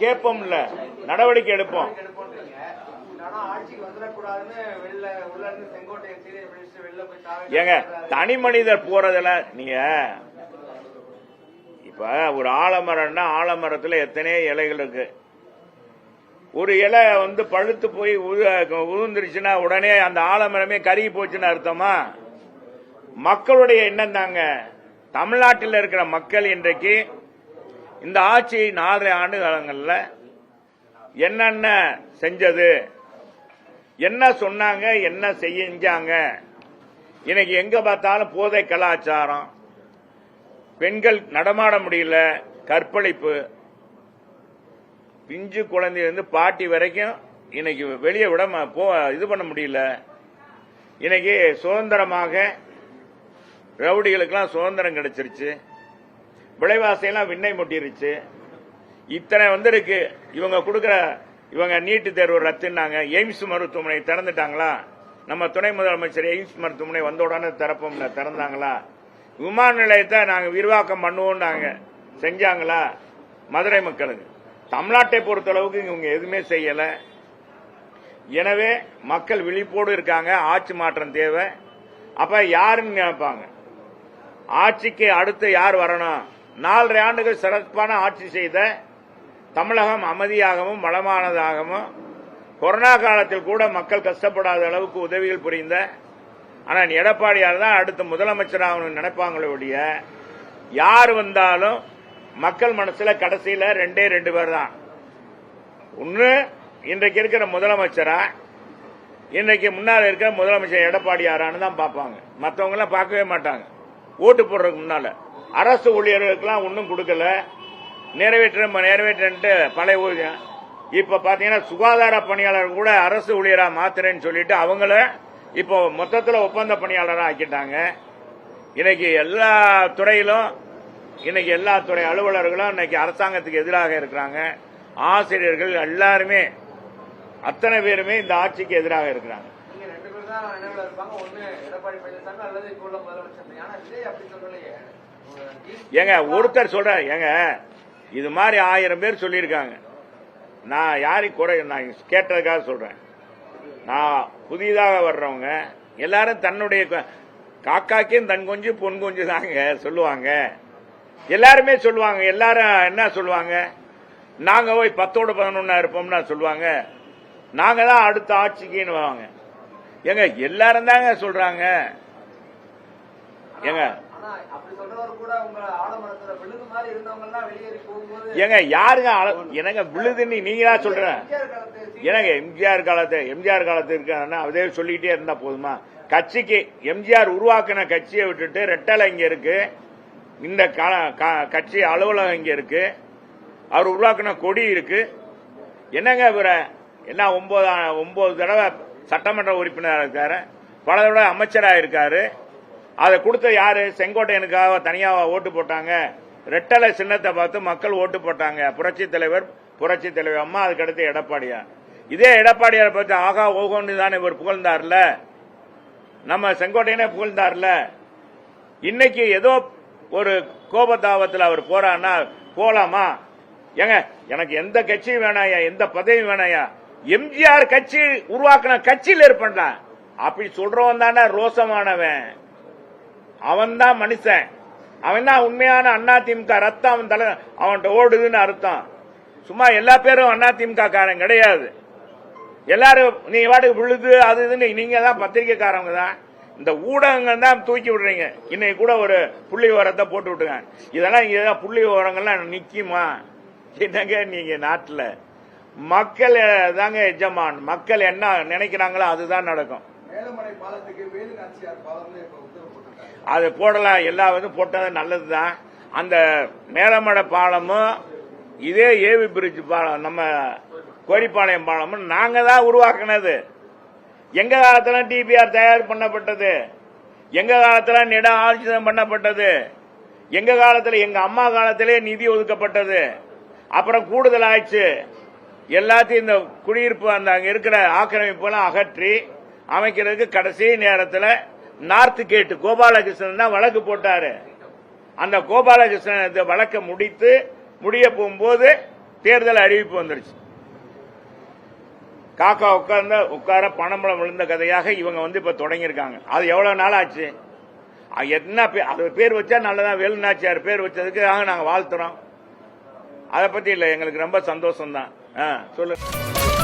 கேட்போம் இல்ல, நடவடிக்கை எடுப்போம். ஏங்க தனி மனிதர் போறதுல நீங்க இப்ப ஒரு ஆலமரம்னா ஆலமரத்துல எத்தனையோ இலைகள் இருக்கு. ஒரு இலை பழுத்து போய் உதிர்ந்துருச்சுன்னா உடனே அந்த ஆலமரமே கருகி போச்சுன்னு அர்த்தமா? மக்களுடைய எண்ணம் தாங்க. தமிழ்நாட்டில் இருக்கிற மக்கள் இன்றைக்கு இந்த ஆட்சி 4 ஆண்டு காலங்கள்ல என்னென்ன செஞ்சது, என்ன சொன்னாங்க, என்ன செஞ்சாங்க. இன்னைக்கு எங்க பார்த்தாலும் போதை கலாச்சாரம், பெண்கள் நடமாட முடியல, கற்பழிப்பு, பிஞ்சு குழந்தையிலிருந்து பாட்டி வரைக்கும் இன்னைக்கு வெளியே விட இது பண்ண முடியல. இன்னைக்கு சுதந்திரமாக ரவுடிகளுக்கெல்லாம் சுதந்திரம் கிடைச்சிருச்சு, விலைவாசையெல்லாம் விண்ணை முட்டிருச்சு. இத்தனை இருக்கு. இவங்க நீட்டு தேர்வு ரத்துனாங்க. எய்ம்ஸ் மருத்துவமனை திறந்துட்டாங்களா? நம்ம துணை முதலமைச்சர் எய்ம்ஸ் மருத்துவமனை வந்த உடனே திறந்தாங்களா? விமான நிலையத்தை நாங்க விரிவாக்கம் பண்ணுவோம் செஞ்சாங்களா? மதுரை மக்களுக்கு தமிழ்நாட்டை பொறுத்தளவுக்கு இவங்க எதுவுமே செய்யல. எனவே மக்கள் விழிப்போடு இருக்காங்க. ஆட்சி மாற்றம் தேவை. அப்ப யாருன்னு நினைப்பாங்க, ஆட்சிக்கு அடுத்து யார் வரணும்? 4 ஆண்டுகள் சிறப்பான ஆட்சி செய்த தமிழகம் அமைதியாகவும் வளமானதாகவும், கொரோனா காலத்தில் கூட மக்கள் கஷ்டப்படாத அளவுக்கு உதவிகள் புரிந்த ஆனால் எடப்பாடியார் தான் அடுத்த முதலமைச்சராக நினைப்பாங்களே ஒழிய, யார் வந்தாலும் மக்கள் மனசுல கடைசியில 2 பேர் தான். ஒன்னு இன்றைக்கு இருக்கிற முதலமைச்சரா, இன்றைக்கு முன்னால் இருக்கிற முதலமைச்சர் எடப்பாடியாரான்னு தான் பார்ப்பாங்க. மற்றவங்க எல்லாம் பார்க்கவே மாட்டாங்க. ஓட்டு போடுறதுக்கு முன்னால அரசு ஊழியர்களுக்கெல்லாம் ஒன்னும் கொடுக்கல, நிறைவேற்ற பழைய ஊழியர். இப்ப பாத்தீங்கன்னா சுகாதார பணியாளர் கூட அரசு ஊழியரா மாத்துறேன்னு சொல்லிட்டு அவங்கள இப்போ மொத்தத்தில் ஒப்பந்த பணியாளராக ஆக்கிட்டாங்க. இன்னைக்கு எல்லா துறையிலும் எல்லா துறை அலுவலர்களும் இன்னைக்கு அரசாங்கத்துக்கு எதிராக இருக்கிறாங்க. ஆசிரியர்கள் எல்லாருமே அத்தனை பேருமே இந்த ஆட்சிக்கு எதிராக இருக்கிறாங்க. ஏங்க ஒருத்தர் சொல்ற, ஏங்க இது மாதிரி 1000 பேர் சொல்லியிருக்காங்க. நான் யாரையும் குறை நான் கேட்டதுக்காக சொல்றேன். நான் புதிதாக வர்றவங்க எல்லாரும் தன்னுடைய காக்காக்கும் தன் கொஞ்சு பொன் கொஞ்சு தாங்க சொல்லுவாங்க. எல்லாருமே சொல்லுவாங்க. எல்லாரும் என்ன சொல்லுவாங்க, நாங்க போய் 10ஓட 11 இருப்போம்னா சொல்லுவாங்க, நாங்க தான் அடுத்த ஆட்சிக்குன்னு வாங்க. ஏங்க எல்லாரும் தாங்க சொல்றாங்க. ஏங்க ஏங்க யாருங்க எனக்கு விழுதுன்னு நீங்க தான் சொல்ற? எனக்கு எம்ஜிஆர் காலத்து இருக்க அதே சொல்லிக்கிட்டே இருந்தா போதுமா? கட்சிக்கு எம்ஜிஆர் உருவாக்கின கட்சியை விட்டுட்டு ரெட்டலை இங்க இருக்கு, இந்த கட்சி அலுவலகம் இங்க இருக்கு, அவர் உருவாக்கின கொடி இருக்கு. என்னங்க இவர என்ன 9 தடவை சட்டமன்ற உறுப்பினராக இருக்காரு, பல தடவை அமைச்சராக இருக்காரு. அதை கொடுத்த யாரு? செங்கோட்டையனுக்காக தனியாக ஓட்டு போட்டாங்க. ரெட்டலை சின்னத்தை பார்த்து மக்கள் ஓட்டு போட்டாங்க. புரட்சி தலைவர் அம்மா, அதுக்கடுத்து எடப்பாடியார். இதே எடப்பாடியார் பார்த்து ஆகா ஓகோன்னு தானே இவர் புகழ்ந்தார்ல, நம்ம செங்கோட்டையனே புகழ்ந்தார்ல. இன்னைக்கு ஏதோ ஒரு கோபதாபத்தில் அவர் போறான்னா போலாமா? ஏங்க எனக்கு எந்த கட்சியும் வேணாயா, எந்த பதவியும் வேணாயா, எம்ஜிஆர் கட்சி உருவாக்கின கட்சியில் இருப்பா அப்படி சொல்றவன் தானே ரோசமானவன். அவன் தான் மனுஷன். அவன் தான் உண்மையான அதிமுக ரத்தம். அவன் தலை அவன்கிட்ட ஓடுதுன்னு அர்த்தம். சும்மா எல்லா பேரும் அதிமுக காரன் கிடையாது. எல்லாரும் நீங்க வாட்டுக்கு விழுது அது இதுன்னு நீங்க தான் பத்திரிகைக்காரங்க தான். இந்த ஊடகங்கள் தான் தூக்கி விடுறீங்க. இன்னைக்கு கூட ஒரு புள்ளி விவரத்தை போட்டு விட்டுங்க. இதெல்லாம் இங்க புள்ளி விவரங்கள்லாம் நிக்குமா? என்னங்க நீங்க நாட்டில் மக்கள் தாங்க எஜமான். மக்கள் என்ன நினைக்கிறாங்களோ அதுதான் நடக்கும். அது போடலாம், எல்லா போட்டது நல்லதுதான். அந்த மேலமடை பாலமும் இதே ஏவி பிரிட்ஜ் பாலம், நம்ம கோரிப்பாளையம் பாலமும் நாங்க தான் உருவாக்குனது. எங்க காலத்துல டிபிஆர் தயார் பண்ணப்பட்டது, எங்க காலத்துல நில ஆட்சியம் பண்ணப்பட்டது, எங்க காலத்துல எங்க அம்மா காலத்திலே நிதி ஒதுக்கப்பட்டது. அப்புறம் கூடுதல் ஆயிடுச்சு. எல்லாத்தையும் இந்த குடியிருப்பு அந்த அங்க இருக்கிற ஆக்கிரமிப்பு எல்லாம் அகற்றி அமைக்கிறதுக்கு கடைசி நேரத்தில் நார்த் கேட் கோபாலகிருஷ்ணன் தான் வழக்கு போட்டாரு. அந்த கோபாலகிருஷ்ணன் வழக்க முடிய போகும்போது தேர்தல் அறிவிப்பு வந்துருச்சு. காக்கா உட்கார பணம்பளம் விழுந்த கதையாக இவங்க இப்ப தொடங்கியிருக்காங்க. அது எவ்வளவு நாள் ஆச்சு? என்ன அது பேர் வச்சா நல்லதான். வேலுநாச்சியார் பேர் வச்சதுக்கு நாங்க வாழ்த்துறோம். அதை பத்தி இல்ல, எங்களுக்கு ரொம்ப சந்தோஷம் தான். சொல்லுங்க.